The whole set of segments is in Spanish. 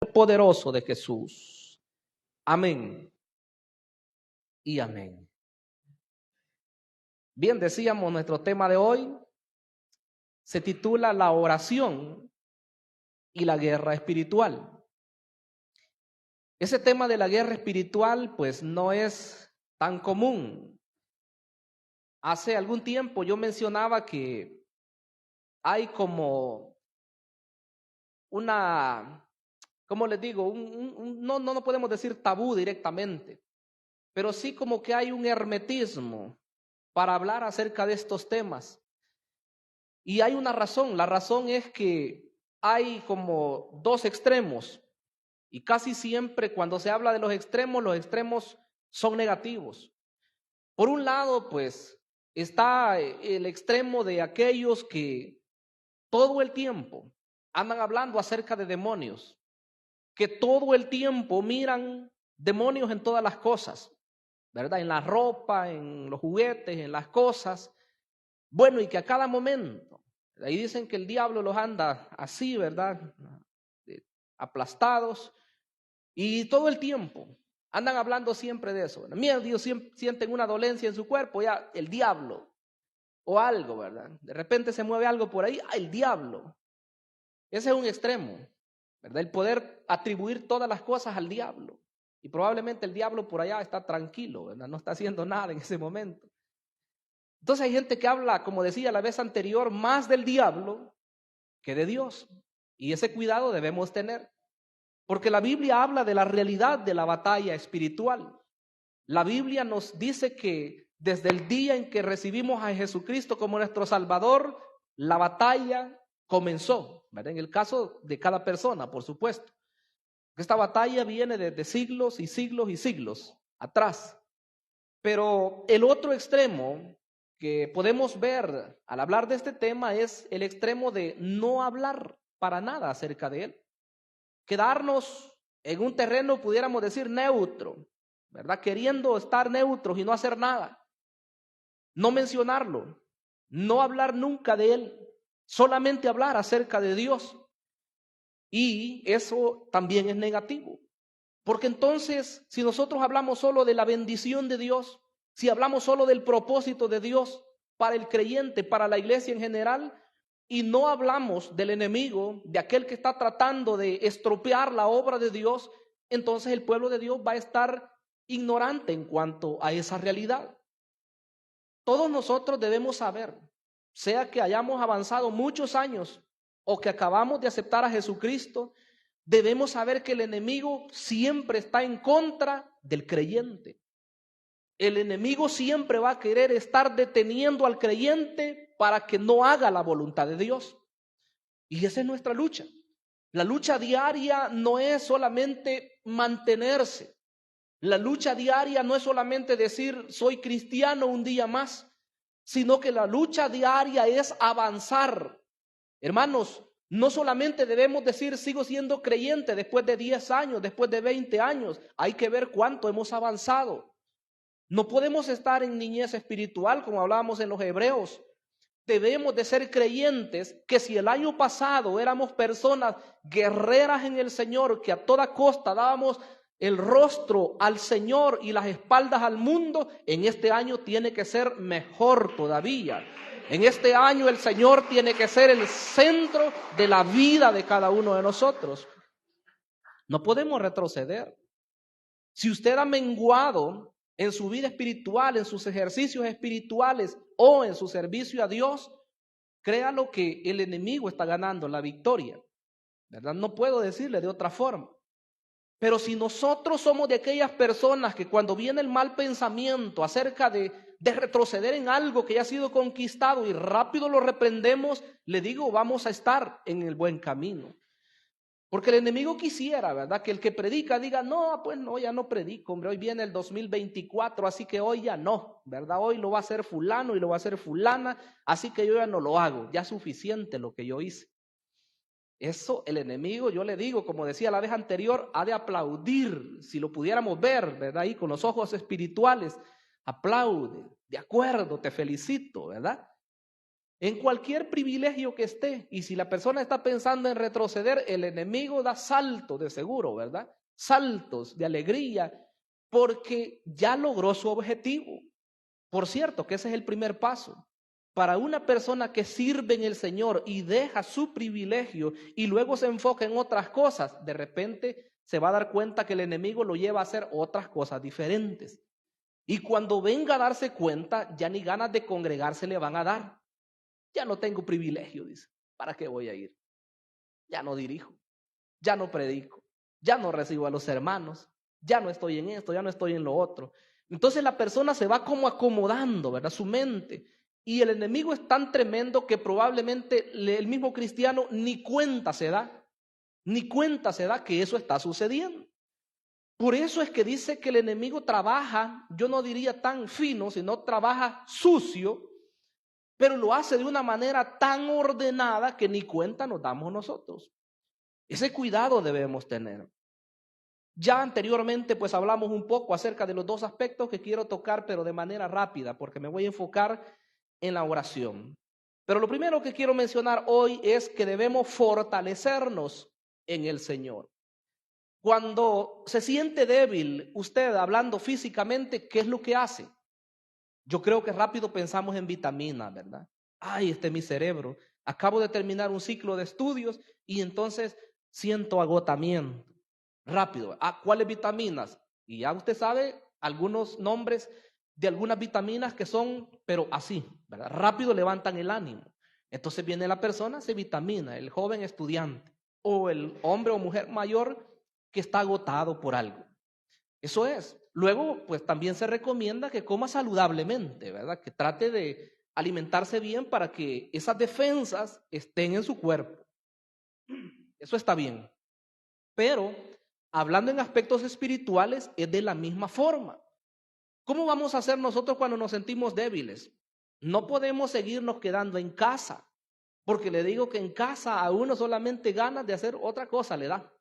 poderoso de Jesús. Amén y amén. Bien, decíamos, nuestro tema de hoy se titula La oración y la guerra espiritual. Ese tema de la guerra espiritual pues no es tan común. Hace algún tiempo yo mencionaba que hay como una, ¿cómo les digo? No podemos decir tabú directamente, pero sí como que hay un hermetismo para hablar acerca de estos temas. Y hay una razón, la razón es que hay como dos extremos, y casi siempre cuando se habla de los extremos son negativos. Por un lado, pues, está el extremo de aquellos que todo el tiempo andan hablando acerca de demonios, que todo el tiempo miran demonios en todas las cosas, ¿verdad? En la ropa, en los juguetes, en las cosas. Bueno, y que a cada momento, ahí dicen que el diablo los anda así, ¿verdad? Aplastados, y todo el tiempo andan hablando siempre de eso. Mira, Dios, sienten una dolencia en su cuerpo, ya el diablo, o algo, ¿verdad? De repente se mueve algo por ahí, el diablo. Ese es un extremo, ¿verdad? El poder atribuir todas las cosas al diablo. Y probablemente el diablo por allá está tranquilo, ¿verdad? No está haciendo nada en ese momento. Entonces hay gente que habla, como decía la vez anterior, más del diablo que de Dios. Y ese cuidado debemos tener. Porque la Biblia habla de la realidad de la batalla espiritual. La Biblia nos dice que desde el día en que recibimos a Jesucristo como nuestro Salvador, la batalla comenzó, ¿verdad? En el caso de cada persona, por supuesto. Esta batalla viene desde siglos y siglos y siglos atrás. Pero el otro extremo que podemos ver al hablar de este tema es el extremo de no hablar para nada acerca de él. Quedarnos en un terreno, pudiéramos decir, neutro, ¿verdad? Queriendo estar neutros y no hacer nada. No mencionarlo, no hablar nunca de él, solamente hablar acerca de Dios. Y eso también es negativo. Porque entonces, si nosotros hablamos solo de la bendición de Dios, si hablamos solo del propósito de Dios para el creyente, para la iglesia en general, y no hablamos del enemigo, de aquel que está tratando de estropear la obra de Dios, entonces el pueblo de Dios va a estar ignorante en cuanto a esa realidad. Todos nosotros debemos saber, sea que hayamos avanzado muchos años o que acabamos de aceptar a Jesucristo, debemos saber que el enemigo siempre está en contra del creyente. El enemigo siempre va a querer estar deteniendo al creyente para que no haga la voluntad de Dios. Y esa es nuestra lucha. La lucha diaria no es solamente mantenerse. La lucha diaria no es solamente decir soy cristiano un día más, sino que la lucha diaria es avanzar. Hermanos, no solamente debemos decir sigo siendo creyente después de 10 años, después de 20 años, hay que ver cuánto hemos avanzado. No podemos estar en niñez espiritual como hablábamos en los Hebreos. Debemos de ser creyentes que si el año pasado éramos personas guerreras en el Señor, que a toda costa dábamos el rostro al Señor y las espaldas al mundo, en este año tiene que ser mejor todavía. En este año el Señor tiene que ser el centro de la vida de cada uno de nosotros. No podemos retroceder. Si usted ha menguado en su vida espiritual, en sus ejercicios espirituales o en su servicio a Dios, créalo que el enemigo está ganando la victoria, ¿verdad? No puedo decirle de otra forma. Pero si nosotros somos de aquellas personas que cuando viene el mal pensamiento acerca de retroceder en algo que ya ha sido conquistado y rápido lo reprendemos, le digo, vamos a estar en el buen camino. Porque el enemigo quisiera, ¿verdad? Que el que predica diga, no, pues no, ya no predico, hombre, hoy viene el 2024, así que hoy ya no, ¿verdad? Hoy lo va a hacer fulano y lo va a hacer fulana, así que yo ya no lo hago, ya es suficiente lo que yo hice. Eso el enemigo, yo le digo, como decía la vez anterior, ha de aplaudir, si lo pudiéramos ver, ¿verdad? Ahí con los ojos espirituales, aplaude, de acuerdo, te felicito, ¿verdad? en cualquier privilegio que esté. Y si la persona está pensando en retroceder, el enemigo da saltos de seguro, ¿verdad? Saltos de alegría, porque ya logró su objetivo. Por cierto, que ese es el primer paso. Para una persona que sirve en el Señor y deja su privilegio y luego se enfoca en otras cosas, de repente se va a dar cuenta que el enemigo lo lleva a hacer otras cosas diferentes. Y cuando venga a darse cuenta, ya ni ganas de congregarse le van a dar. Ya no tengo privilegio, dice. ¿Para qué voy a ir? Ya no dirijo, ya no predico, ya no recibo a los hermanos, ya no estoy en esto, ya no estoy en lo otro. Entonces la persona se va como acomodando, ¿verdad? Su mente. Y el enemigo es tan tremendo que probablemente el mismo cristiano ni cuenta se da que eso está sucediendo. Por eso es que dice que el enemigo trabaja, yo no diría tan fino, sino trabaja sucio, pero lo hace de una manera tan ordenada que ni cuenta nos damos nosotros. Ese cuidado debemos tener. Ya anteriormente pues hablamos un poco acerca de los dos aspectos que quiero tocar, pero de manera rápida, porque me voy a enfocar en la oración. Pero lo primero que quiero mencionar hoy es que debemos fortalecernos en el Señor. Cuando se siente débil, usted hablando físicamente, ¿qué es lo que hace? Yo creo que rápido pensamos en vitaminas, ¿verdad? Ay, este es mi cerebro. Acabo de terminar un ciclo de estudios y entonces siento agotamiento. Rápido. ¿Cuáles vitaminas? Y ya usted sabe algunos nombres de algunas vitaminas que son, pero así, ¿verdad? Rápido levantan el ánimo. Entonces viene la persona, se vitamina, el joven estudiante o el hombre o mujer mayor que está agotado por algo. Eso es. Luego, pues también se recomienda que coma saludablemente, ¿verdad? Que trate de alimentarse bien para que esas defensas estén en su cuerpo. Eso está bien. Pero, hablando en aspectos espirituales, es de la misma forma. ¿Cómo vamos a hacer nosotros cuando nos sentimos débiles? No podemos seguirnos quedando en casa, porque le digo que en casa a uno solamente ganas de hacer otra cosa le da.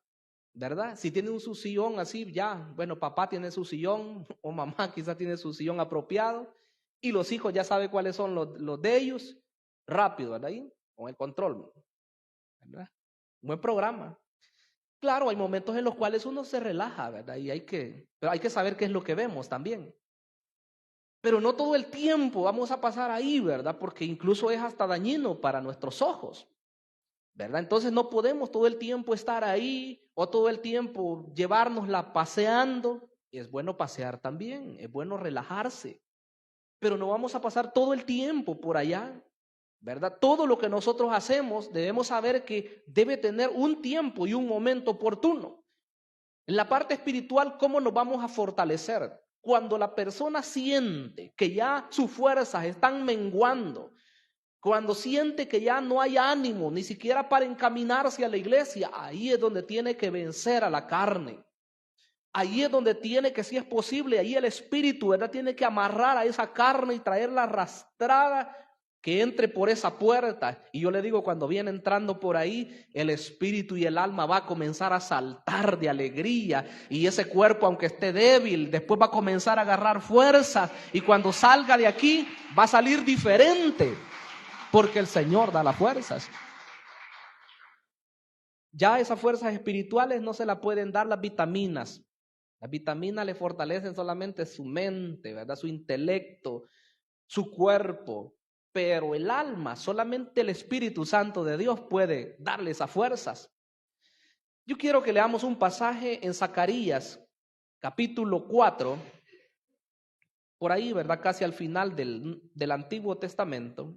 ¿Verdad? Si tiene su sillón así, ya, bueno, papá tiene su sillón o mamá quizás tiene su sillón apropiado y los hijos ya saben cuáles son los de ellos, rápido, ¿verdad? Ahí, con el control, ¿verdad? Un buen programa. Claro, hay momentos en los cuales uno se relaja, ¿verdad? Pero hay que saber qué es lo que vemos también. Pero no todo el tiempo vamos a pasar ahí, ¿verdad? Porque incluso es hasta dañino para nuestros ojos. ¿Verdad? Entonces no podemos todo el tiempo estar ahí o todo el tiempo llevárnosla paseando. Es bueno pasear también, es bueno relajarse, pero no vamos a pasar todo el tiempo por allá, ¿verdad? Todo lo que nosotros hacemos debemos saber que debe tener un tiempo y un momento oportuno. En la parte espiritual, ¿cómo nos vamos a fortalecer? Cuando la persona siente que ya sus fuerzas están menguando, cuando siente que ya no hay ánimo, ni siquiera para encaminarse a la iglesia, ahí es donde tiene que vencer a la carne. Ahí es donde tiene que, si es posible, ahí el espíritu, ¿verdad? Tiene que amarrar a esa carne y traerla arrastrada, que entre por esa puerta. Y yo le digo, cuando viene entrando por ahí, el espíritu y el alma va a comenzar a saltar de alegría. Y ese cuerpo, aunque esté débil, después va a comenzar a agarrar fuerza. Y cuando salga de aquí, va a salir diferente. Porque el Señor da las fuerzas. Ya esas fuerzas espirituales no se las pueden dar las vitaminas. Las vitaminas le fortalecen solamente su mente, ¿verdad? Su intelecto, su cuerpo. Pero el alma, solamente el Espíritu Santo de Dios puede darle esas fuerzas. Yo quiero que leamos un pasaje en Zacarías, capítulo 4. Por ahí, ¿verdad? Casi al final del Antiguo Testamento.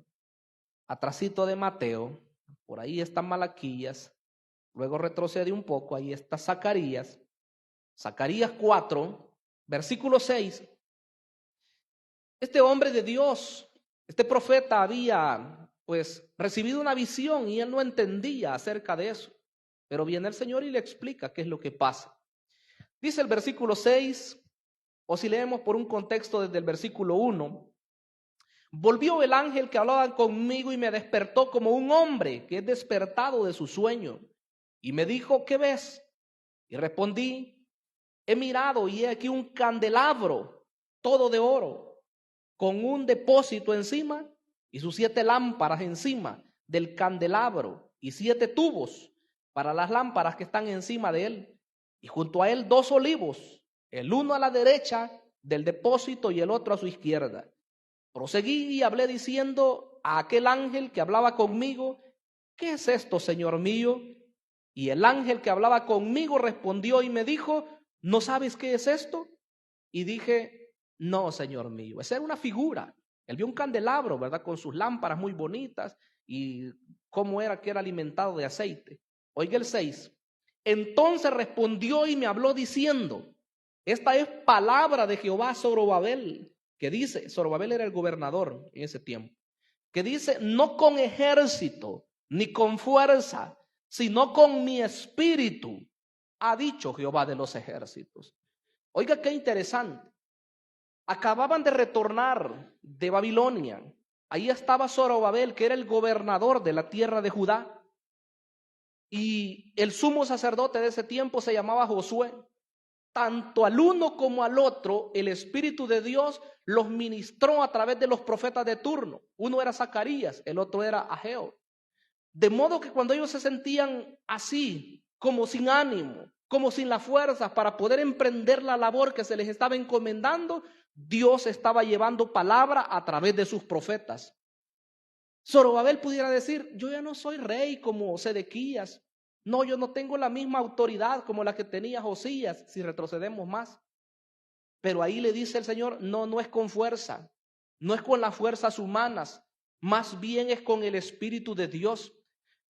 Atrasito de Mateo, por ahí está Malaquías, luego retrocede un poco, ahí está Zacarías, Zacarías 4, versículo 6. Este hombre de Dios, este profeta había pues recibido una visión y él no entendía acerca de eso, pero viene el Señor y le explica qué es lo que pasa. Dice el versículo 6, o si leemos por un contexto desde el versículo 1, volvió el ángel que hablaba conmigo y me despertó como un hombre que es despertado de su sueño. Y me dijo, ¿qué ves? Y respondí, he mirado y he aquí un candelabro todo de oro, con un depósito encima y sus 7 lámparas encima del candelabro y 7 tubos para las lámparas que están encima de él. Y junto a él 2 olivos, el uno a la derecha del depósito y el otro a su izquierda. Proseguí y hablé diciendo a aquel ángel que hablaba conmigo: ¿qué es esto, Señor mío? Y el ángel que hablaba conmigo respondió y me dijo: ¿no sabes qué es esto? Y dije: no, Señor mío. Esa era una figura. Él vio un candelabro, ¿verdad? Con sus lámparas muy bonitas y cómo era que era alimentado de aceite. Oiga el 6. Entonces respondió y me habló diciendo: esta es palabra de Jehová a Zorobabel, que dice, Zorobabel era el gobernador en ese tiempo, que dice: no con ejército ni con fuerza, sino con mi espíritu, ha dicho Jehová de los ejércitos. Oiga qué interesante. Acababan de retornar de Babilonia. Ahí estaba Zorobabel, que era el gobernador de la tierra de Judá. Y el sumo sacerdote de ese tiempo se llamaba Josué. Tanto al uno como al otro, el Espíritu de Dios los ministró a través de los profetas de turno. Uno era Zacarías, el otro era Ageo. De modo que cuando ellos se sentían así, como sin ánimo, como sin las fuerzas para poder emprender la labor que se les estaba encomendando, Dios estaba llevando palabra a través de sus profetas. Zorobabel pudiera decir: yo ya no soy rey como Sedequías. No, yo no tengo la misma autoridad como la que tenía Josías, si retrocedemos más. Pero ahí le dice el Señor: no es con fuerza, no es con las fuerzas humanas, más bien es con el Espíritu de Dios.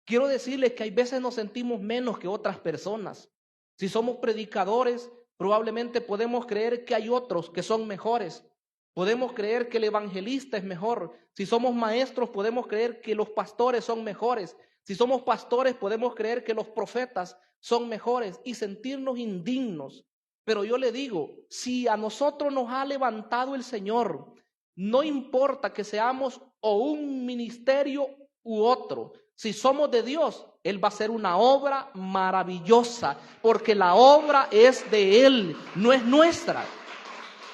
Quiero decirles que hay veces nos sentimos menos que otras personas. Si somos predicadores, probablemente podemos creer que hay otros que son mejores. Podemos creer que el evangelista es mejor. Si somos maestros, podemos creer que los pastores son mejores. Si somos pastores, podemos creer que los profetas son mejores y sentirnos indignos. Pero yo le digo, si a nosotros nos ha levantado el Señor, no importa que seamos o un ministerio u otro. Si somos de Dios, Él va a hacer una obra maravillosa, porque la obra es de Él, no es nuestra.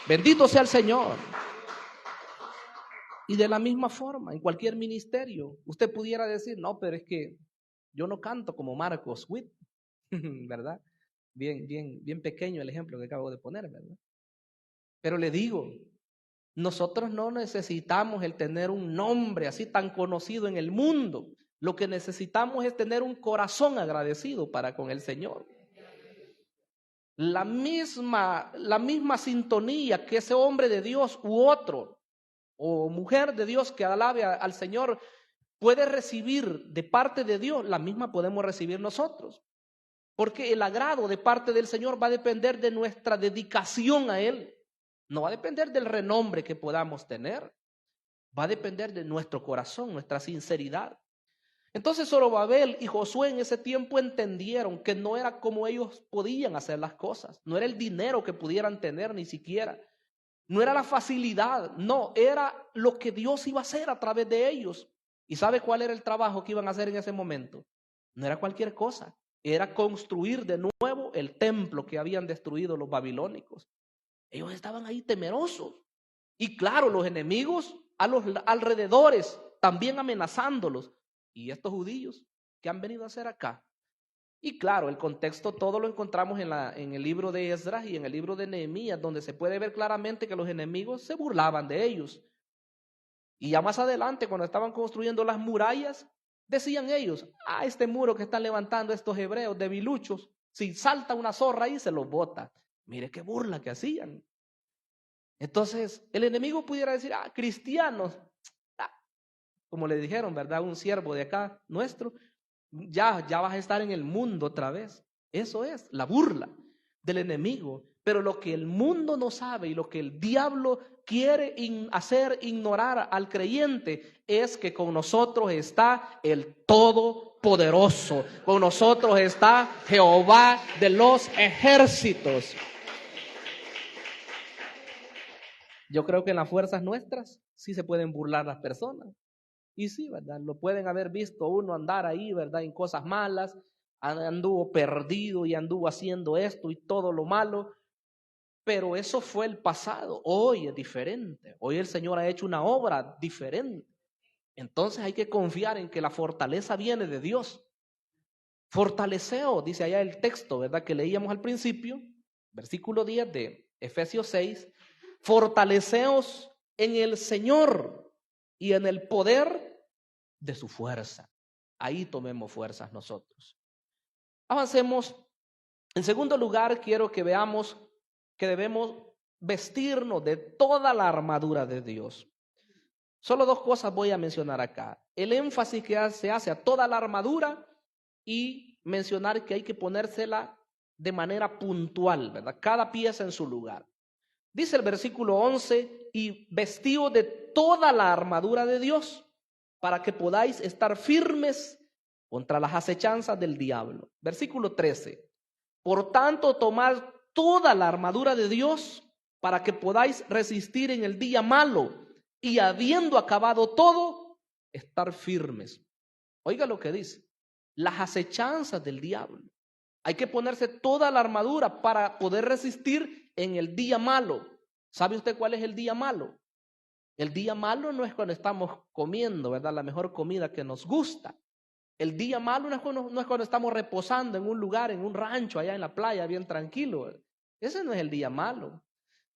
Bendito sea el Señor. Y de la misma forma, en cualquier ministerio, usted pudiera decir: no, pero es que yo no canto como Marcos Witt, ¿verdad? Bien pequeño el ejemplo que acabo de poner, ¿verdad? Pero le digo, nosotros no necesitamos el tener un nombre así tan conocido en el mundo. Lo que necesitamos es tener un corazón agradecido para con el Señor. La misma sintonía que ese hombre de Dios u otro o mujer de Dios que alabe al Señor puede recibir de parte de Dios, la misma podemos recibir nosotros. Porque el agrado de parte del Señor va a depender de nuestra dedicación a Él. No va a depender del renombre que podamos tener. Va a depender de nuestro corazón, nuestra sinceridad. Entonces Zorobabel y Josué en ese tiempo entendieron que no era como ellos podían hacer las cosas. No era el dinero que pudieran tener ni siquiera. No era la facilidad. No, era lo que Dios iba a hacer a través de ellos. ¿Y sabe cuál era el trabajo que iban a hacer en ese momento? No era cualquier cosa. Era construir de nuevo el templo que habían destruido los babilónicos. Ellos estaban ahí temerosos. Y claro, los enemigos a los alrededores también amenazándolos. ¿Y estos judíos qué han venido a hacer acá? Y claro, el contexto todo lo encontramos en el libro de Esdras y en el libro de Nehemías, donde se puede ver claramente que los enemigos se burlaban de ellos. Y ya más adelante, cuando estaban construyendo las murallas, decían ellos: este muro que están levantando estos hebreos debiluchos, si salta una zorra ahí se los bota. Mire qué burla que hacían. Entonces el enemigo pudiera decir: cristianos, como le dijeron, ¿verdad? Un siervo de acá nuestro, ya vas a estar en el mundo otra vez. Eso es la burla del enemigo. Pero lo que el mundo no sabe y lo que el diablo quiere hacer ignorar al creyente es que con nosotros está el Todopoderoso. Con nosotros está Jehová de los ejércitos. Yo creo que en las fuerzas nuestras sí se pueden burlar las personas. Y sí, ¿verdad? Lo pueden haber visto uno andar ahí, ¿verdad? En cosas malas, anduvo perdido y anduvo haciendo esto y todo lo malo. Pero eso fue el pasado. Hoy es diferente. Hoy el Señor ha hecho una obra diferente. Entonces hay que confiar en que la fortaleza viene de Dios. Fortaleceos, dice allá el texto, ¿verdad? Que leíamos al principio, versículo 10 de Efesios 6. Fortaleceos en el Señor y en el poder de su fuerza. Ahí tomemos fuerzas nosotros. Avancemos. En segundo lugar, quiero que veamos que debemos vestirnos de toda la armadura de Dios. Solo dos cosas voy a mencionar acá. El énfasis que se hace a toda la armadura y mencionar que hay que ponérsela de manera puntual, ¿verdad? Cada pieza en su lugar. Dice el versículo 11, y vestíos de toda la armadura de Dios para que podáis estar firmes contra las acechanzas del diablo. Versículo 13, por tanto tomad toda la armadura de Dios para que podáis resistir en el día malo y habiendo acabado todo, estar firmes. Oiga lo que dice, las acechanzas del diablo. Hay que ponerse toda la armadura para poder resistir en el día malo. ¿Sabe usted cuál es el día malo? El día malo no es cuando estamos comiendo, ¿verdad? La mejor comida que nos gusta. El día malo no es cuando estamos reposando en un lugar, en un rancho, allá en la playa, bien tranquilo. Ese no es el día malo.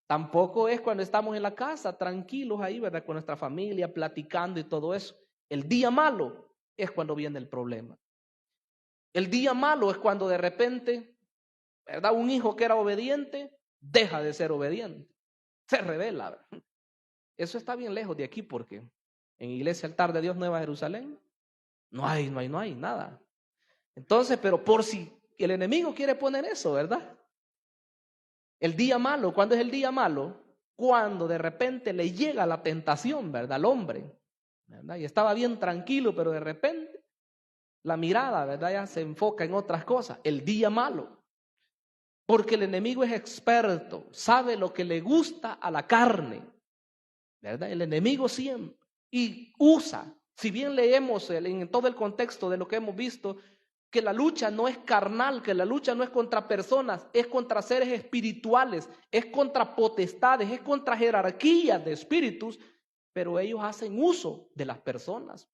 Tampoco es cuando estamos en la casa, tranquilos ahí, ¿verdad? Con nuestra familia, platicando y todo eso. El día malo es cuando viene el problema. El día malo es cuando de repente, ¿verdad? Un hijo que era obediente, deja de ser obediente. Se revela, ¿verdad? Eso está bien lejos de aquí porque en Iglesia Altar de Dios Nueva Jerusalén no hay nada. Entonces, pero por si el enemigo quiere poner eso, ¿verdad? El día malo, ¿cuándo es el día malo? Cuando de repente le llega la tentación, ¿verdad? Al hombre, ¿verdad? Y estaba bien tranquilo, pero de repente la mirada, ¿verdad? Ya se enfoca en otras cosas. El día malo. Porque el enemigo es experto, sabe lo que le gusta a la carne, ¿verdad? El enemigo siempre. Y usa, si bien leemos en todo el contexto de lo que hemos visto, que la lucha no es carnal, que la lucha no es contra personas, es contra seres espirituales, es contra potestades, es contra jerarquías de espíritus, pero ellos hacen uso de las personas,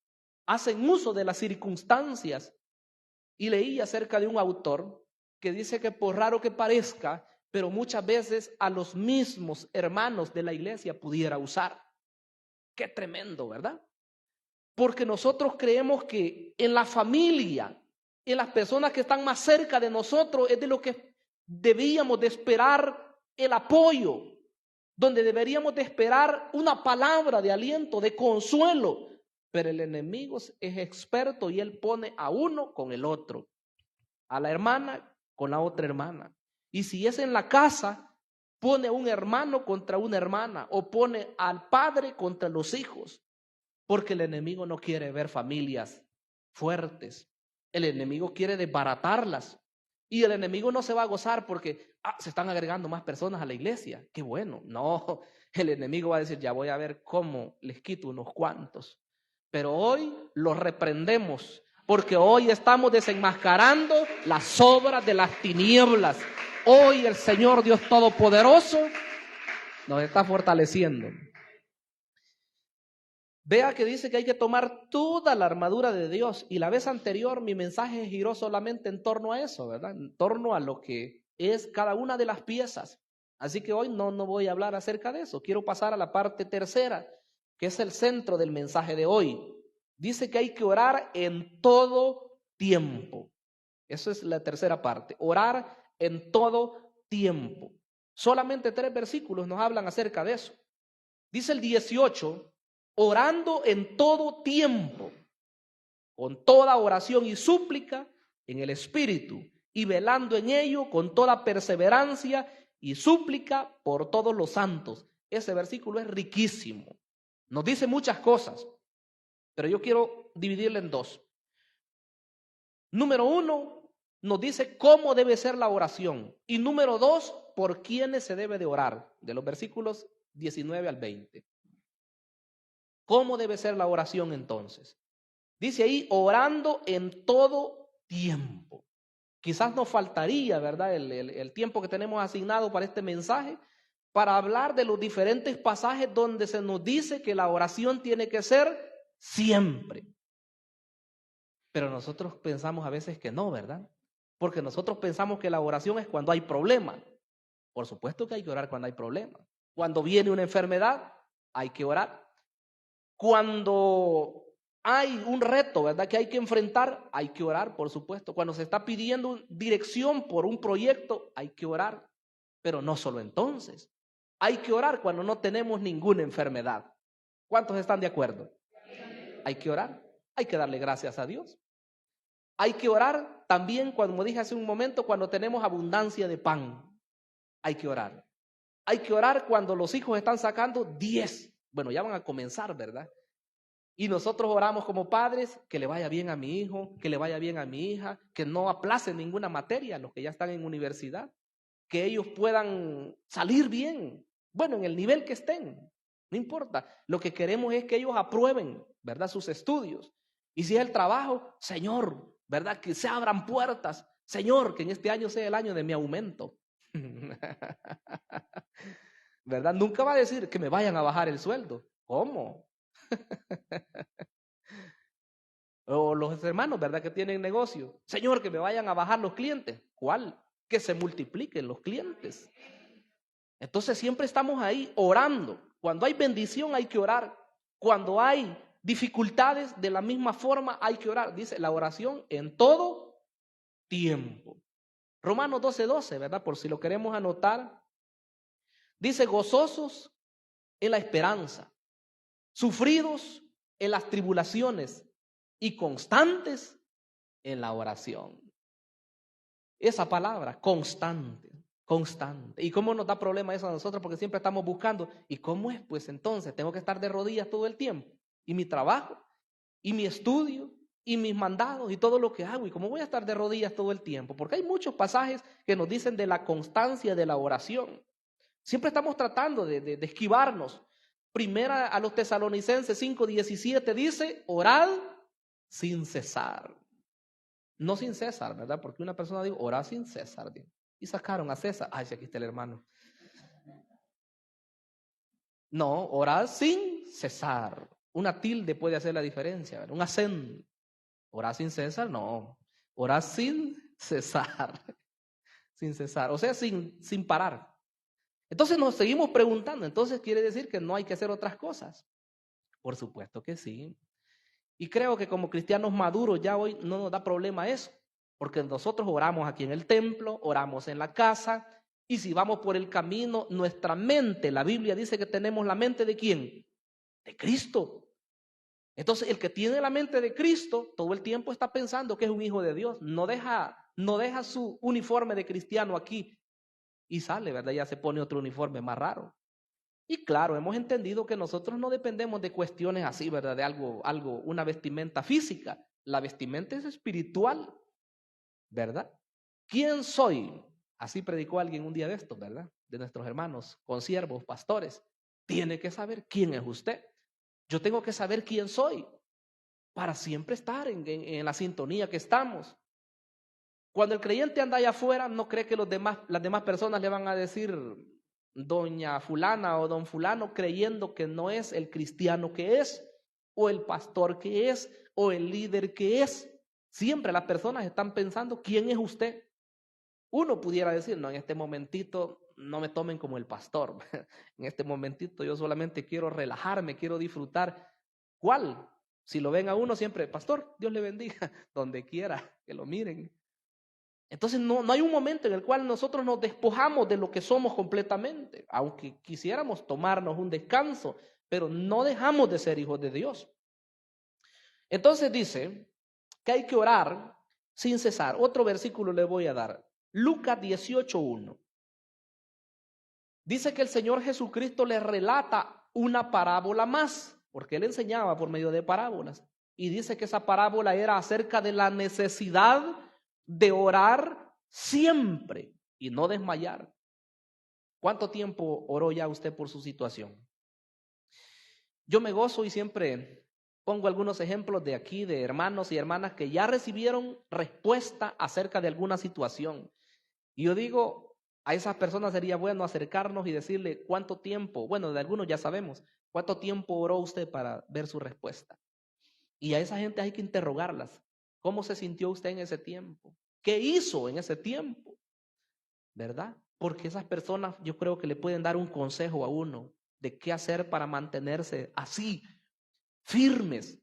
hacen uso de las circunstancias. Y leí acerca de un autor que dice que por raro que parezca, pero muchas veces a los mismos hermanos de la iglesia pudiera usar. Qué tremendo, ¿verdad? Porque nosotros creemos que en la familia, en las personas que están más cerca de nosotros, es de lo que debíamos de esperar el apoyo, donde deberíamos de esperar una palabra de aliento, de consuelo. Pero el enemigo es experto y él pone a uno con el otro, a la hermana con la otra hermana. Y si es en la casa, pone a un hermano contra una hermana o pone al padre contra los hijos. Porque el enemigo no quiere ver familias fuertes. El enemigo quiere desbaratarlas. Y el enemigo no se va a gozar porque se están agregando más personas a la iglesia. Qué bueno. No, el enemigo va a decir, ya voy a ver cómo les quito unos cuantos. Pero hoy los reprendemos porque hoy estamos desenmascarando las obras de las tinieblas. Hoy el Señor Dios Todopoderoso nos está fortaleciendo. Vea que dice que hay que tomar toda la armadura de Dios. Y la vez anterior mi mensaje giró solamente en torno a eso, ¿verdad? En torno a lo que es cada una de las piezas. Así que hoy no voy a hablar acerca de eso. Quiero pasar a la parte tercera, que es el centro del mensaje de hoy. Dice que hay que orar en todo tiempo. Eso es la tercera parte. Orar en todo tiempo. Solamente 3 versículos nos hablan acerca de eso. Dice el 18... orando en todo tiempo, con toda oración y súplica en el Espíritu, y velando en ello con toda perseverancia y súplica por todos los santos. Ese versículo es riquísimo. Nos dice muchas cosas, pero yo quiero dividirlo en 2. Número 1, nos dice cómo debe ser la oración. Y número 2, por quiénes se debe de orar, de los versículos 19 al 20. ¿Cómo debe ser la oración entonces? Dice ahí, orando en todo tiempo. Quizás nos faltaría, ¿verdad? El tiempo que tenemos asignado para este mensaje, para hablar de los diferentes pasajes donde se nos dice que la oración tiene que ser siempre. Pero nosotros pensamos a veces que no, ¿verdad? Porque nosotros pensamos que la oración es cuando hay problema. Por supuesto que hay que orar cuando hay problema. Cuando viene una enfermedad, hay que orar. Cuando hay un reto, ¿verdad?, que hay que enfrentar, hay que orar, por supuesto. Cuando se está pidiendo dirección por un proyecto, hay que orar. Pero no solo entonces. Hay que orar cuando no tenemos ninguna enfermedad. ¿Cuántos están de acuerdo? Hay que orar. Hay que darle gracias a Dios. Hay que orar también, como dije hace un momento, cuando tenemos abundancia de pan. Hay que orar. Hay que orar cuando los hijos están sacando 10. Bueno, ya van a comenzar, ¿verdad? Y nosotros oramos como padres, que le vaya bien a mi hijo, que le vaya bien a mi hija, que no aplacen ninguna materia, los que ya están en universidad, que ellos puedan salir bien, bueno, en el nivel que estén, no importa. Lo que queremos es que ellos aprueben, ¿verdad?, sus estudios. Y si es el trabajo, Señor, ¿verdad?, que se abran puertas. Señor, que en este año sea el año de mi aumento. ¿Verdad? Nunca va a decir que me vayan a bajar el sueldo. ¿Cómo? O los hermanos, ¿verdad?, que tienen negocio. Señor, que me vayan a bajar los clientes. ¿Cuál? Que se multipliquen los clientes. Entonces siempre estamos ahí orando. Cuando hay bendición hay que orar. Cuando hay dificultades, de la misma forma hay que orar. Dice la oración en todo tiempo. Romanos 12:12, ¿verdad? Por si lo queremos anotar. Dice, gozosos en la esperanza, sufridos en las tribulaciones y constantes en la oración. Esa palabra, constante, constante. ¿Y cómo nos da problema eso a nosotros? Porque siempre estamos buscando. ¿Y cómo es? Pues entonces tengo que estar de rodillas todo el tiempo. Y mi trabajo, y mi estudio, y mis mandados, y todo lo que hago. ¿Y cómo voy a estar de rodillas todo el tiempo? Porque hay muchos pasajes que nos dicen de la constancia de la oración. Siempre estamos tratando de esquivarnos. Primera a los Tesalonicenses 5:17 dice, orad sin cesar. No sin César, ¿verdad? Porque una persona dijo, orad sin César. Y sacaron a César. Ay, si aquí está el hermano. No, orad sin cesar. Una tilde puede hacer la diferencia, ¿verdad? Un acento. Orad sin César, no. Orad sin cesar. Sin cesar. O sea, sin parar. Entonces nos seguimos preguntando, entonces quiere decir que no hay que hacer otras cosas. Por supuesto que sí. Y creo que como cristianos maduros ya hoy no nos da problema eso, porque nosotros oramos aquí en el templo, oramos en la casa, y si vamos por el camino, nuestra mente, la Biblia dice que tenemos la mente ¿de quién? De Cristo. Entonces el que tiene la mente de Cristo, todo el tiempo está pensando que es un hijo de Dios, no deja su uniforme de cristiano aquí, y sale, ¿verdad? Ya se pone otro uniforme más raro. Y claro, hemos entendido que nosotros no dependemos de cuestiones así, ¿verdad? De algo, una vestimenta física. La vestimenta es espiritual, ¿verdad? ¿Quién soy? Así predicó alguien un día de estos, ¿verdad? De nuestros hermanos, consiervos, pastores. Tiene que saber quién es usted. Yo tengo que saber quién soy para siempre estar en la sintonía que estamos. Cuando el creyente anda allá afuera, no cree que las demás personas le van a decir doña fulana o don fulano, creyendo que no es el cristiano que es, o el pastor que es, o el líder que es. Siempre las personas están pensando, ¿quién es usted? Uno pudiera decir, no, en este momentito no me tomen como el pastor. En este momentito yo solamente quiero relajarme, quiero disfrutar. ¿Cuál? Si lo ven a uno siempre, pastor, Dios le bendiga, donde quiera que lo miren. Entonces no hay un momento en el cual nosotros nos despojamos de lo que somos completamente, aunque quisiéramos tomarnos un descanso, pero no dejamos de ser hijos de Dios. Entonces dice que hay que orar sin cesar. Otro versículo le voy a dar, Lucas 18:1. Dice que el Señor Jesucristo le relata una parábola más, porque Él enseñaba por medio de parábolas, y dice que esa parábola era acerca de la necesidad de orar siempre y no desmayar. ¿Cuánto tiempo oró ya usted por su situación? Yo me gozo y siempre pongo algunos ejemplos de aquí, de hermanos y hermanas que ya recibieron respuesta acerca de alguna situación. Y yo digo, a esas personas sería bueno acercarnos y decirle cuánto tiempo, bueno, de algunos ya sabemos, cuánto tiempo oró usted para ver su respuesta. Y a esa gente hay que interrogarlas. ¿Cómo se sintió usted en ese tiempo? ¿Qué hizo en ese tiempo? ¿Verdad? Porque esas personas yo creo que le pueden dar un consejo a uno de qué hacer para mantenerse así, firmes.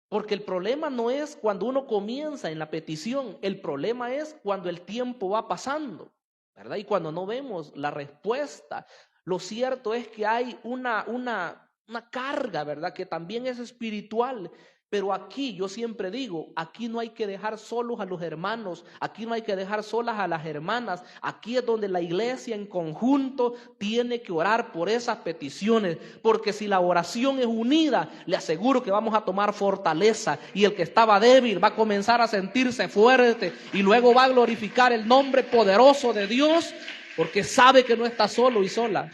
Porque el problema no es cuando uno comienza en la petición, el problema es cuando el tiempo va pasando, ¿verdad? Y cuando no vemos la respuesta. Lo cierto es que hay una carga, ¿verdad? Que también es espiritual. Pero aquí yo siempre digo, aquí no hay que dejar solos a los hermanos, aquí no hay que dejar solas a las hermanas, aquí es donde la iglesia en conjunto tiene que orar por esas peticiones, porque si la oración es unida, le aseguro que vamos a tomar fortaleza y el que estaba débil va a comenzar a sentirse fuerte y luego va a glorificar el nombre poderoso de Dios, porque sabe que no está solo y sola.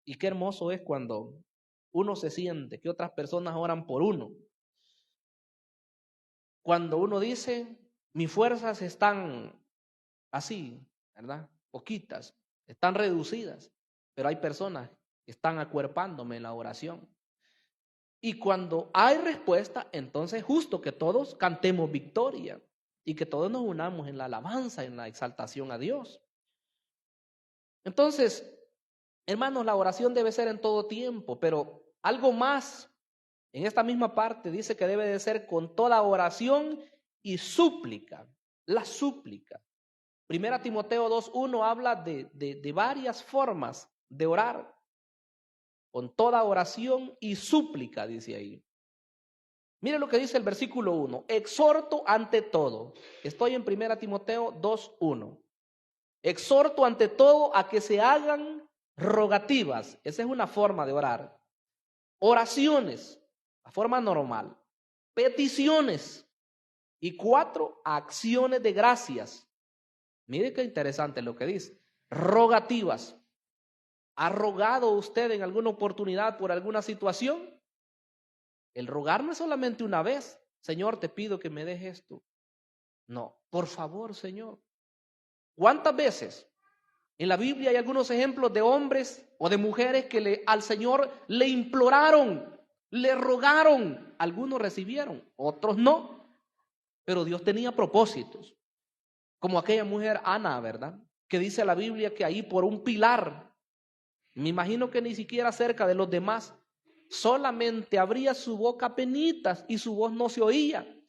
Y qué hermoso es cuando uno se siente que otras personas oran por uno. Cuando uno dice, mis fuerzas están así, ¿verdad? Poquitas, están reducidas, pero hay personas que están acuerpándome en la oración. Y cuando hay respuesta, entonces es justo que todos cantemos victoria y que todos nos unamos en la alabanza, en la exaltación a Dios. Entonces, hermanos, la oración debe ser en todo tiempo, pero algo más. En esta misma parte dice que debe de ser con toda oración y súplica. La súplica. 1 Timoteo 2:1 habla de varias formas de orar. Con toda oración y súplica, dice ahí. Mire lo que dice el versículo 1. Exhorto ante todo. Estoy en 1 Timoteo 2:1. Exhorto ante todo a que se hagan rogativas. Esa es una forma de orar. Oraciones. La forma normal, peticiones y 4 acciones de gracias. Mire qué interesante lo que dice. Rogativas. ¿Ha rogado usted en alguna oportunidad por alguna situación? El rogar no es solamente una vez. Señor, te pido que me des esto. No, por favor, Señor. ¿Cuántas veces? En la Biblia hay algunos ejemplos de hombres o de mujeres que al Señor le imploraron, le rogaron. Algunos recibieron, otros no. Pero Dios tenía propósitos. Como aquella mujer Ana, ¿verdad? Que dice la Biblia que ahí por un pilar, me imagino que ni siquiera cerca de los demás, solamente abría su boca penitas y su voz no se oía.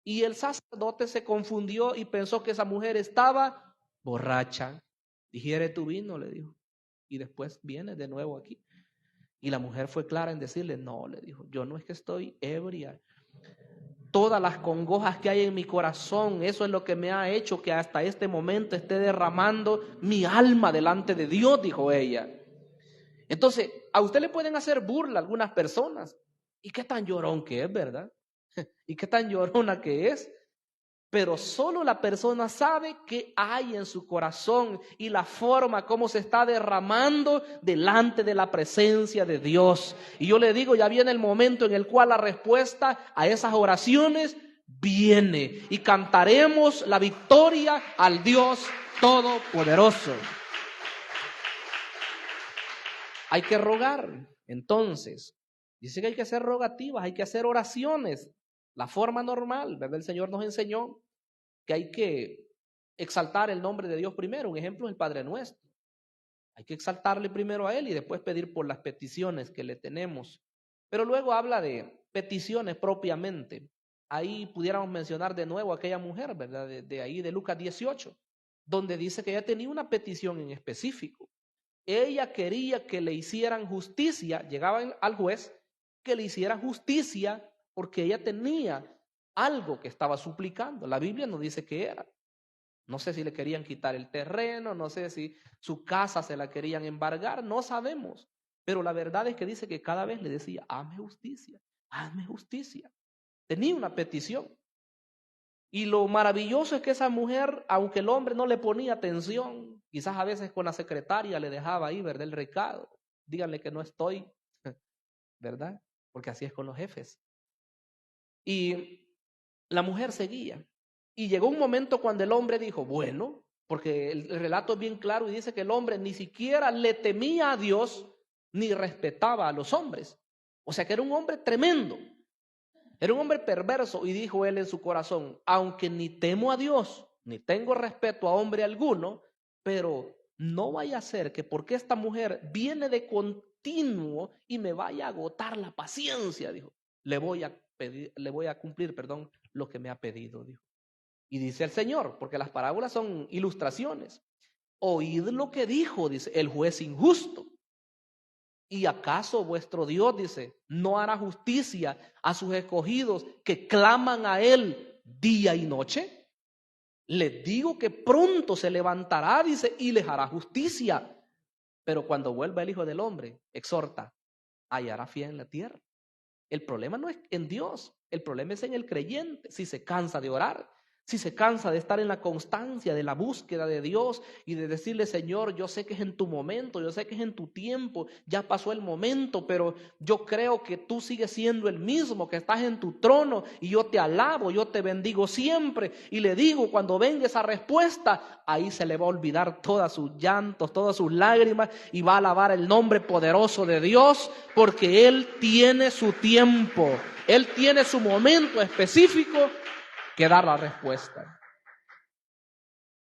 Y el sacerdote se confundió y pensó que esa mujer estaba borracha. Digiere tu vino, le dijo. Y después viene de nuevo aquí. Y la mujer fue clara en decirle, no, le dijo, yo no es que estoy ebria. Todas las congojas que hay en mi corazón, eso es lo que me ha hecho que hasta este momento esté derramando mi alma delante de Dios, dijo ella. Entonces, a usted le pueden hacer burla algunas personas. ¿Y qué tan llorón que es, verdad? ¿Y qué tan llorona que es? Pero solo la persona sabe qué hay en su corazón y la forma como se está derramando delante de la presencia de Dios. Y yo le digo, ya viene el momento en el cual la respuesta a esas oraciones viene y cantaremos la victoria al Dios Todopoderoso. Hay que rogar, entonces. Dice que hay que hacer rogativas, hay que hacer oraciones. La forma normal, ¿verdad? El Señor nos enseñó que hay que exaltar el nombre de Dios primero. Un ejemplo es el Padre Nuestro. Hay que exaltarle primero a Él y después pedir por las peticiones que le tenemos. Pero luego habla de peticiones propiamente. Ahí pudiéramos mencionar de nuevo a aquella mujer, ¿verdad? De ahí de Lucas 18, donde dice que ella tenía una petición en específico. Ella quería que le hicieran justicia, llegaban al juez, que le hicieran justicia porque ella tenía algo que estaba suplicando. La Biblia no dice qué era. No sé si le querían quitar el terreno, no sé si su casa se la querían embargar, no sabemos. Pero la verdad es que dice que cada vez le decía, hazme justicia, hazme justicia. Tenía una petición. Y lo maravilloso es que esa mujer, aunque el hombre no le ponía atención, quizás a veces con la secretaria le dejaba ahí, ¿verdad? El recado. Díganle que no estoy, ¿verdad? Porque así es con los jefes. Y la mujer seguía. Y llegó un momento cuando el hombre dijo, bueno, porque el relato es bien claro y dice que el hombre ni siquiera le temía a Dios ni respetaba a los hombres. O sea que era un hombre tremendo. Era un hombre perverso, y dijo él en su corazón: aunque ni temo a Dios, ni tengo respeto a hombre alguno, pero no vaya a ser que porque esta mujer viene de continuo y me vaya a agotar la paciencia, dijo, le voy a cumplir, lo que me ha pedido, dijo. Y dice el Señor, porque las parábolas son ilustraciones: oíd lo que dijo, dice, el juez injusto. ¿Y acaso vuestro Dios, dice, no hará justicia a sus escogidos que claman a Él día y noche? Les digo que pronto se levantará, dice, y les hará justicia. Pero cuando vuelva el Hijo del Hombre, exhorta, hallará fe en la tierra. El problema no es en Dios, el problema es en el creyente. Si se cansa de orar, si se cansa de estar en la constancia de la búsqueda de Dios y de decirle: Señor, yo sé que es en tu momento, yo sé que es en tu tiempo, ya pasó el momento, pero yo creo que tú sigues siendo el mismo, que estás en tu trono, y yo te alabo, yo te bendigo siempre. Y le digo, cuando venga esa respuesta, ahí se le va a olvidar todos sus llantos, todas sus lágrimas, y va a alabar el nombre poderoso de Dios, porque Él tiene su tiempo, Él tiene su momento específico que dar la respuesta.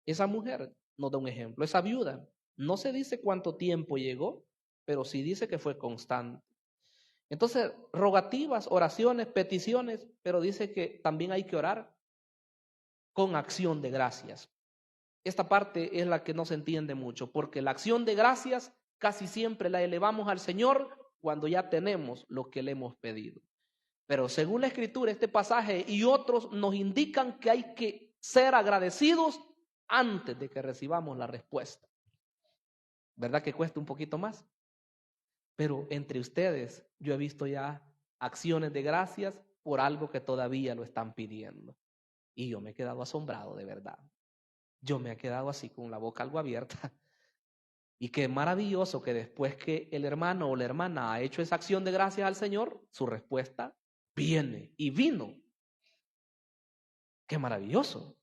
Esa mujer nos da un ejemplo. Esa viuda, no se dice cuánto tiempo llegó, pero sí dice que fue constante. Entonces, rogativas, oraciones, peticiones, pero dice que también hay que orar con acción de gracias. Esta parte es la que no se entiende mucho, porque la acción de gracias casi siempre la elevamos al Señor cuando ya tenemos lo que le hemos pedido. Pero según la Escritura, este pasaje y otros nos indican que hay que ser agradecidos antes de que recibamos la respuesta. ¿Verdad que cuesta un poquito más? Pero entre ustedes yo he visto ya acciones de gracias por algo que todavía lo están pidiendo. Y yo me he quedado asombrado, de verdad. Yo me he quedado así con la boca algo abierta. Y qué maravilloso que después que el hermano o la hermana ha hecho esa acción de gracias al Señor, su respuesta viene y vino. Qué maravilloso.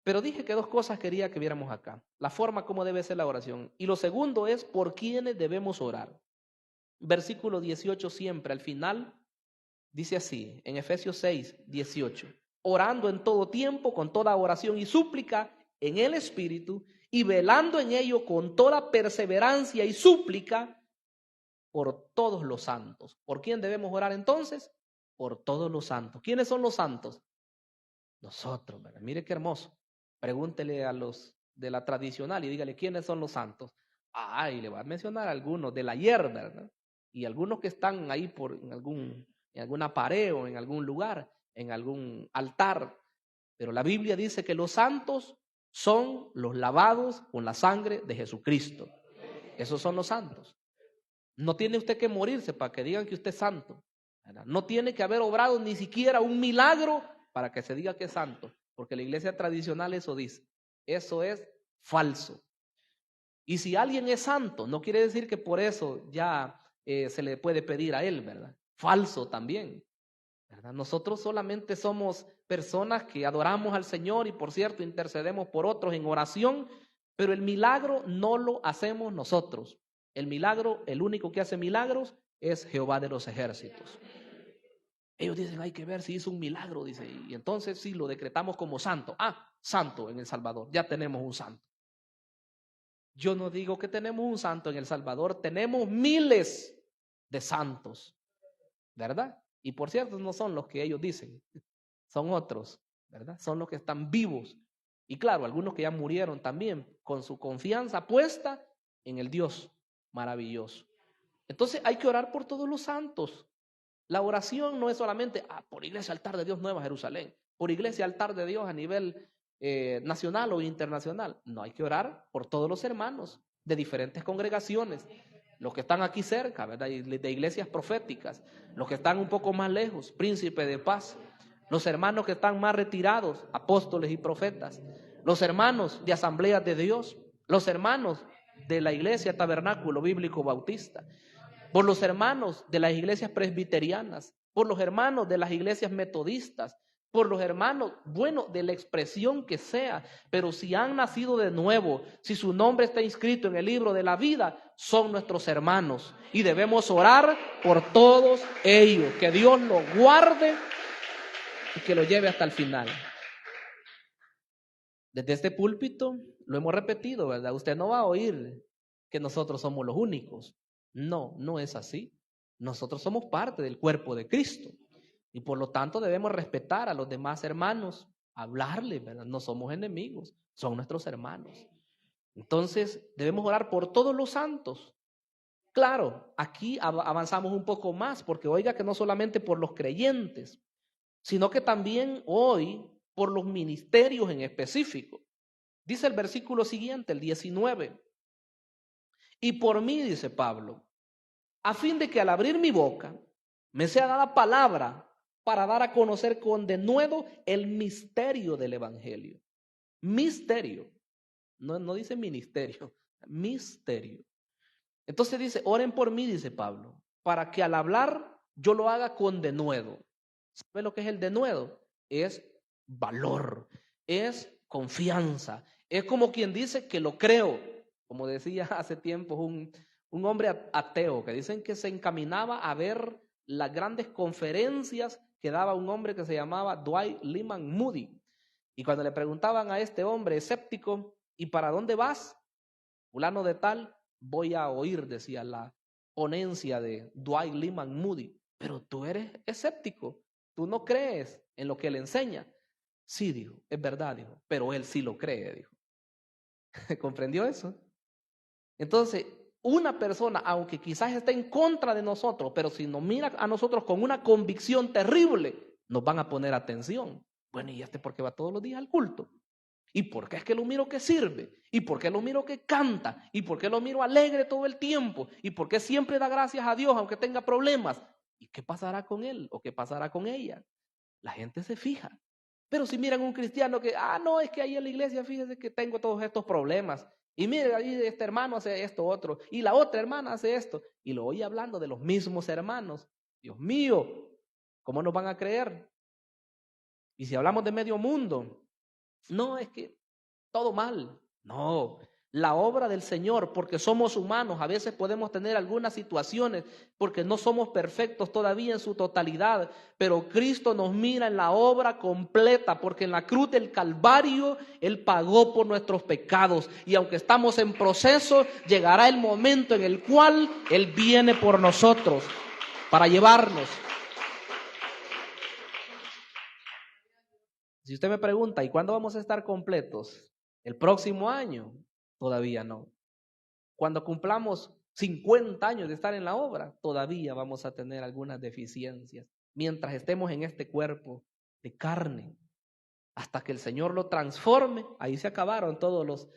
Pero dije que dos cosas quería que viéramos acá. La forma como debe ser la oración. Y lo segundo es por quiénes debemos orar. Versículo 18 siempre, al final, dice así, en Efesios 6, 18. Orando en todo tiempo, con toda oración y súplica, en el Espíritu, y velando en ello con toda perseverancia y súplica, por todos los santos. ¿Por quién debemos orar entonces? Por todos los santos. ¿Quiénes son los santos? Nosotros, ¿verdad? Mire qué hermoso. Pregúntele a los de la tradicional y dígale: ¿quiénes son los santos? Y le va a mencionar algunos del ayer, ¿verdad? Y algunos que están ahí en alguna pared o en algún lugar, en algún altar. Pero la Biblia dice que los santos son los lavados con la sangre de Jesucristo. Esos son los santos. No tiene usted que morirse para que digan que usted es santo, ¿verdad? No tiene que haber obrado ni siquiera un milagro para que se diga que es santo, porque la iglesia tradicional eso dice. Eso es falso. Y si alguien es santo, no quiere decir que por eso ya se le puede pedir a él, ¿verdad? Falso también, ¿verdad? Nosotros solamente somos personas que adoramos al Señor y, por cierto, intercedemos por otros en oración, pero el milagro no lo hacemos nosotros. El milagro, el único que hace milagros es Jehová de los ejércitos. Ellos dicen: hay que ver si hizo un milagro, dice, y entonces sí lo decretamos como santo. Santo en El Salvador, ya tenemos un santo. Yo no digo que tenemos un santo en El Salvador, tenemos miles de santos, ¿verdad? Y por cierto, no son los que ellos dicen, son otros, ¿verdad? Son los que están vivos. Y claro, algunos que ya murieron también, con su confianza puesta en el Dios maravilloso. Entonces hay que orar por todos los santos. La oración no es solamente por Iglesia Altar de Dios Nueva Jerusalén, por Iglesia Altar de Dios a nivel nacional o internacional. No, hay que orar por todos los hermanos de diferentes congregaciones, los que están aquí cerca, ¿verdad? De iglesias proféticas, los que están un poco más lejos, Príncipe de Paz, los hermanos que están más retirados, apóstoles y profetas, los hermanos de Asambleas de Dios, los hermanos de la Iglesia Tabernáculo Bíblico Bautista, por los hermanos de las iglesias presbiterianas, por los hermanos de las iglesias metodistas, por los hermanos, bueno, de la expresión que sea, pero si han nacido de nuevo, si su nombre está inscrito en el libro de la vida, son nuestros hermanos y debemos orar por todos ellos, que Dios los guarde y que lo lleve hasta el final. Desde este púlpito lo hemos repetido, ¿verdad? Usted no va a oír que nosotros somos los únicos. No, no es así. Nosotros somos parte del cuerpo de Cristo y por lo tanto debemos respetar a los demás hermanos, hablarles, ¿verdad? No somos enemigos, son nuestros hermanos. Entonces debemos orar por todos los santos. Claro, aquí avanzamos un poco más porque oiga que no solamente por los creyentes, sino que también hoy por los ministerios en específico. Dice el versículo siguiente, el 19. Y por mí, dice Pablo, a fin de que al abrir mi boca me sea dada palabra para dar a conocer con denuedo el misterio del evangelio. Misterio. No dice ministerio, misterio. Entonces dice, oren por mí, dice Pablo, para que al hablar yo lo haga con denuedo. ¿Sabe lo que es el denuedo? Es valor, es confianza, es como quien dice que lo creo, como decía hace tiempo un hombre ateo, que dicen que se encaminaba a ver las grandes conferencias que daba un hombre que se llamaba Dwight Lyman Moody, y cuando le preguntaban a este hombre escéptico, ¿y para dónde vas? Fulano de tal, voy a oír, decía la ponencia de Dwight Lyman Moody, pero tú eres escéptico, tú no crees en lo que él enseña. Sí, dijo, es verdad, dijo, pero él sí lo cree, dijo. ¿Comprendió eso? Entonces, una persona, aunque quizás esté en contra de nosotros, pero si nos mira a nosotros con una convicción terrible, nos van a poner atención. Bueno, ¿y por qué va todos los días al culto? ¿Y por qué es que lo miro que sirve? ¿Y por qué lo miro que canta? ¿Y por qué lo miro alegre todo el tiempo? ¿Y por qué siempre da gracias a Dios aunque tenga problemas? ¿Y qué pasará con él o qué pasará con ella? La gente se fija. Pero si miran un cristiano que, no, es que ahí en la iglesia, fíjese que tengo todos estos problemas. Y mire, ahí este hermano hace esto, otro. Y la otra hermana hace esto. Y lo oye hablando de los mismos hermanos. Dios mío, ¿cómo nos van a creer? Y si hablamos de medio mundo, no, es que todo mal. No, la obra del Señor, porque somos humanos, a veces podemos tener algunas situaciones porque no somos perfectos todavía en su totalidad, pero Cristo nos mira en la obra completa, porque en la cruz del Calvario Él pagó por nuestros pecados y aunque estamos en proceso, llegará el momento en el cual Él viene por nosotros para llevarnos. Si usted me pregunta, ¿y cuándo vamos a estar completos? ¿El próximo año? Todavía no. Cuando cumplamos 50 años de estar en la obra, todavía vamos a tener algunas deficiencias. Mientras estemos en este cuerpo de carne, hasta que el Señor lo transforme, ahí se acabaron todos los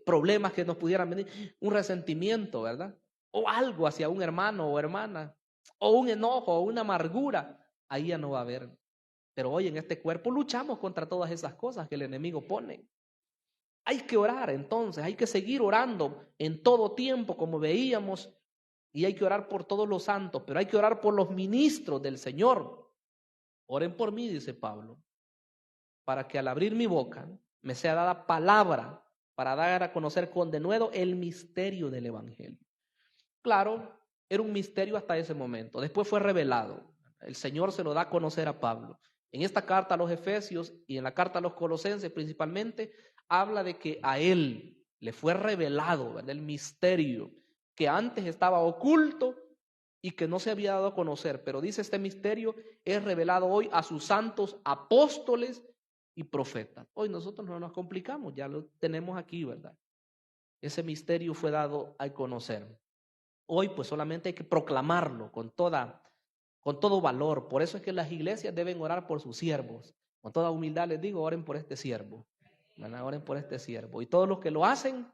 problemas que nos pudieran venir. Un resentimiento, ¿verdad? O algo hacia un hermano o hermana, o un enojo o una amargura, ahí ya no va a haber. Pero hoy en este cuerpo luchamos contra todas esas cosas que el enemigo pone. Hay que orar entonces, hay que seguir orando en todo tiempo como veíamos y hay que orar por todos los santos, pero hay que orar por los ministros del Señor. Oren por mí, dice Pablo, para que al abrir mi boca me sea dada palabra para dar a conocer con denuedo el misterio del evangelio. Claro, era un misterio hasta ese momento, después fue revelado. El Señor se lo da a conocer a Pablo. En esta carta a los Efesios y en la carta a los Colosenses principalmente, habla de que a él le fue revelado, ¿verdad?, el misterio que antes estaba oculto y que no se había dado a conocer. Pero dice, este misterio es revelado hoy a sus santos apóstoles y profetas. Hoy nosotros no nos complicamos, ya lo tenemos aquí, ¿verdad? Ese misterio fue dado a conocer. Hoy pues solamente hay que proclamarlo con todo valor. Por eso es que las iglesias deben orar por sus siervos. Con toda humildad les digo, oren por este siervo. Oren por este siervo. Y todos los que lo hacen,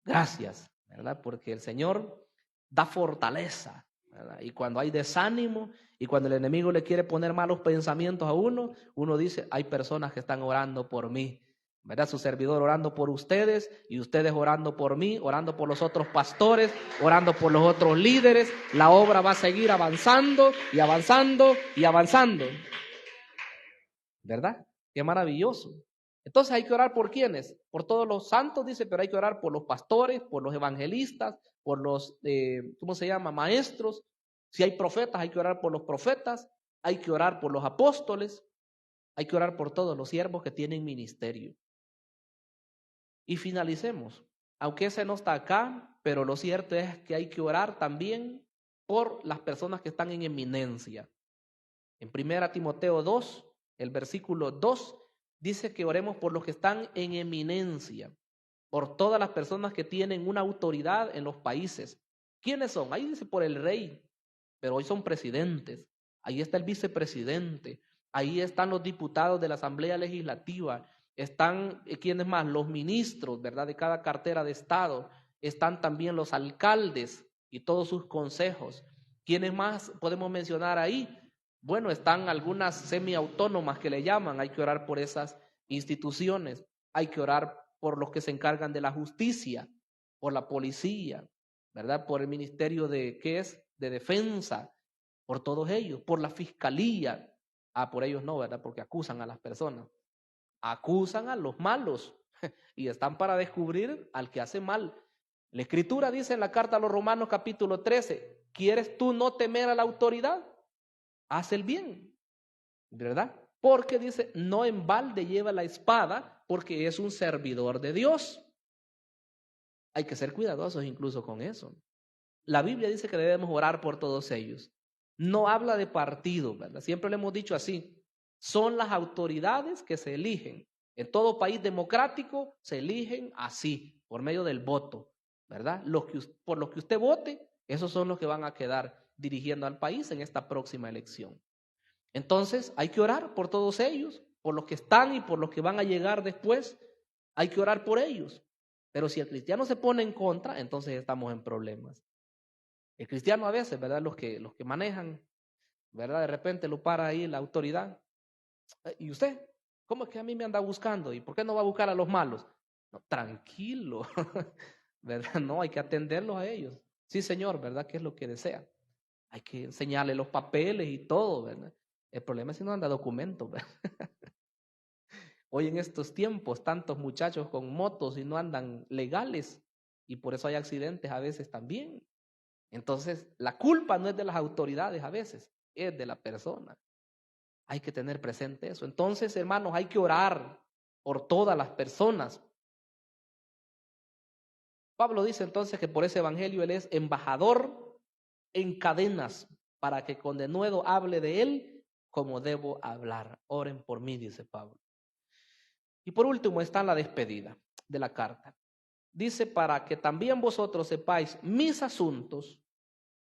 gracias, ¿verdad? Porque el Señor da fortaleza, ¿verdad? Y cuando hay desánimo y cuando el enemigo le quiere poner malos pensamientos a uno dice, hay personas que están orando por mí, ¿verdad? Su servidor orando por ustedes y ustedes orando por mí, orando por los otros pastores, orando por los otros líderes. La obra va a seguir avanzando y avanzando y avanzando. ¿verdad? Qué maravilloso. Entonces hay que orar por quiénes, por todos los santos, dice, pero hay que orar por los pastores, por los evangelistas, por los, maestros. Si hay profetas, hay que orar por los profetas, hay que orar por los apóstoles, hay que orar por todos los siervos que tienen ministerio. Y finalicemos, aunque ese no está acá, pero lo cierto es que hay que orar también por las personas que están en eminencia. En 1 Timoteo 2, el versículo 2, dice que oremos por los que están en eminencia, por todas las personas que tienen una autoridad en los países. ¿Quiénes son? Ahí dice por el rey, pero hoy son presidentes. Ahí está el vicepresidente, ahí están los diputados de la Asamblea Legislativa, están, ¿quiénes más? Los ministros, ¿verdad? De cada cartera de Estado, están también los alcaldes y todos sus consejos. ¿Quiénes más podemos mencionar ahí? Bueno, están algunas semiautónomas que le llaman, hay que orar por esas instituciones, hay que orar por los que se encargan de la justicia, por la policía, ¿verdad? Por el ministerio de, ¿qué es? De defensa, por todos ellos, por la fiscalía. Por ellos no, ¿verdad? Porque acusan a las personas, acusan a los malos y están para descubrir al que hace mal. La Escritura dice en la carta a los Romanos capítulo 13, ¿quieres tú no temer a la autoridad? Haz el bien, ¿verdad? Porque dice, no en balde lleva la espada, porque es un servidor de Dios. Hay que ser cuidadosos incluso con eso. La Biblia dice que debemos orar por todos ellos. No habla de partido, ¿verdad? Siempre le hemos dicho así. Son las autoridades que se eligen. En todo país democrático se eligen así, por medio del voto, ¿verdad? Por los que usted vote, esos son los que van a quedar dirigiendo al país en esta próxima elección. Entonces hay que orar por todos ellos, por los que están y por los que van a llegar después. Hay que orar por ellos. Pero si el cristiano se pone en contra, entonces estamos en problemas. El cristiano a veces, ¿verdad? Los que manejan, ¿verdad? De repente lo para ahí la autoridad. ¿Y usted? ¿Cómo es que a mí me anda buscando? ¿Y por qué no va a buscar a los malos? No, tranquilo, ¿verdad? No, hay que atenderlos a ellos. Sí, señor, ¿verdad? ¿Qué es lo que desea? Hay que enseñarle los papeles y todo, ¿verdad? El problema es si no anda documentos, ¿verdad? Hoy en estos tiempos, tantos muchachos con motos y no andan legales, y por eso hay accidentes a veces también. Entonces, la culpa no es de las autoridades a veces, es de la persona. Hay que tener presente eso. Entonces, hermanos, hay que orar por todas las personas. Pablo dice entonces que por ese evangelio él es embajador en cadenas, para que con denuedo hable de él como debo hablar. Oren por mí, dice Pablo. Y por último está la despedida de la carta. Dice, para que también vosotros sepáis mis asuntos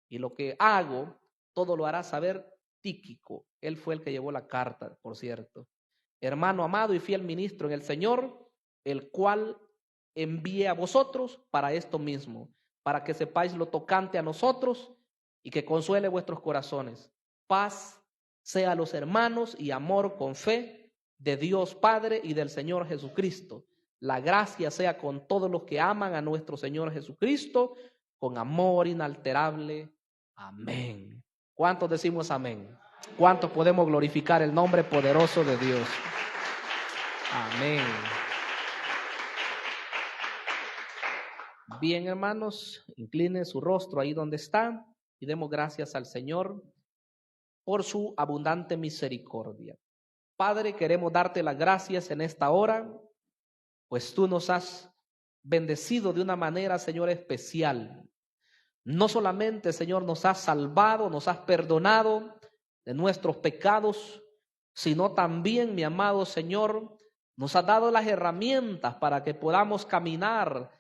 y lo que hago, todo lo hará saber Tíquico. Él fue el que llevó la carta, por cierto. Hermano amado y fiel ministro en el Señor, el cual envié a vosotros para esto mismo, para que sepáis lo tocante a nosotros y que consuele vuestros corazones. Paz sea a los hermanos y amor con fe de Dios Padre y del Señor Jesucristo. La gracia sea con todos los que aman a nuestro Señor Jesucristo, con amor inalterable. Amén. ¿Cuántos decimos amén? ¿Cuántos podemos glorificar el nombre poderoso de Dios? Amén. Bien, hermanos, incline su rostro ahí donde está y demos gracias al Señor por su abundante misericordia. Padre, queremos darte las gracias en esta hora, pues tú nos has bendecido de una manera, Señor, especial. No solamente, Señor, nos has salvado, nos has perdonado de nuestros pecados, sino también, mi amado Señor, nos has dado las herramientas para que podamos caminar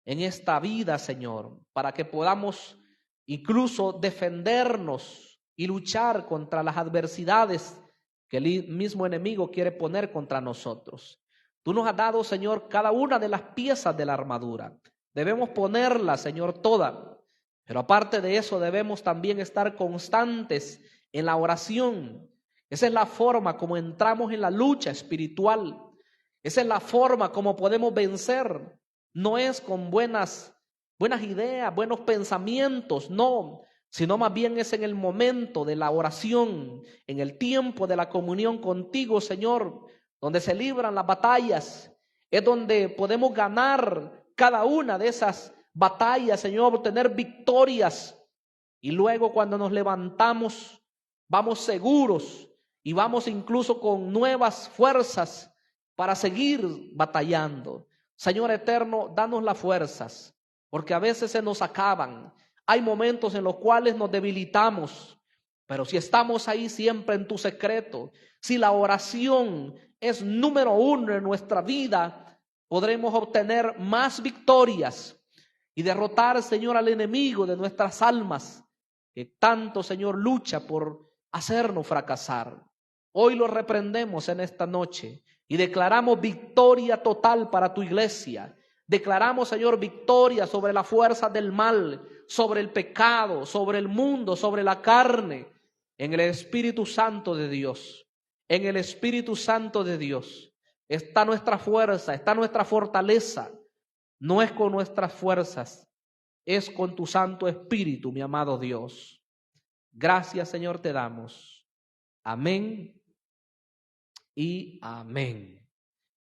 en esta vida, Señor, para que podamos incluso defendernos y luchar contra las adversidades que el mismo enemigo quiere poner contra nosotros. Tú nos has dado, Señor, cada una de las piezas de la armadura. Debemos ponerla, Señor, toda. Pero aparte de eso, debemos también estar constantes en la oración. Esa es la forma como entramos en la lucha espiritual. Esa es la forma como podemos vencer. No es con buenas ideas, buenos pensamientos, no. sino más bien es en el momento de la oración, en el tiempo de la comunión contigo, Señor, donde se libran las batallas, es donde podemos ganar cada una de esas batallas, Señor, obtener victorias. Y luego cuando nos levantamos, vamos seguros y vamos incluso con nuevas fuerzas para seguir batallando. Señor eterno, danos las fuerzas, porque a veces se nos acaban. Hay momentos en los cuales nos debilitamos, pero si estamos ahí siempre en tu secreto, si la oración es número uno en nuestra vida, podremos obtener más victorias y derrotar, Señor, al enemigo de nuestras almas, que tanto, Señor, lucha por hacernos fracasar. Hoy lo reprendemos en esta noche y declaramos victoria total para tu iglesia. Declaramos, Señor, victoria sobre la fuerza del mal, sobre el pecado, sobre el mundo, sobre la carne, en el Espíritu Santo de Dios. En el Espíritu Santo de Dios está nuestra fuerza, está nuestra fortaleza. No es con nuestras fuerzas, es con tu Santo Espíritu, mi amado Dios. Gracias, Señor, te damos. Amén y amén.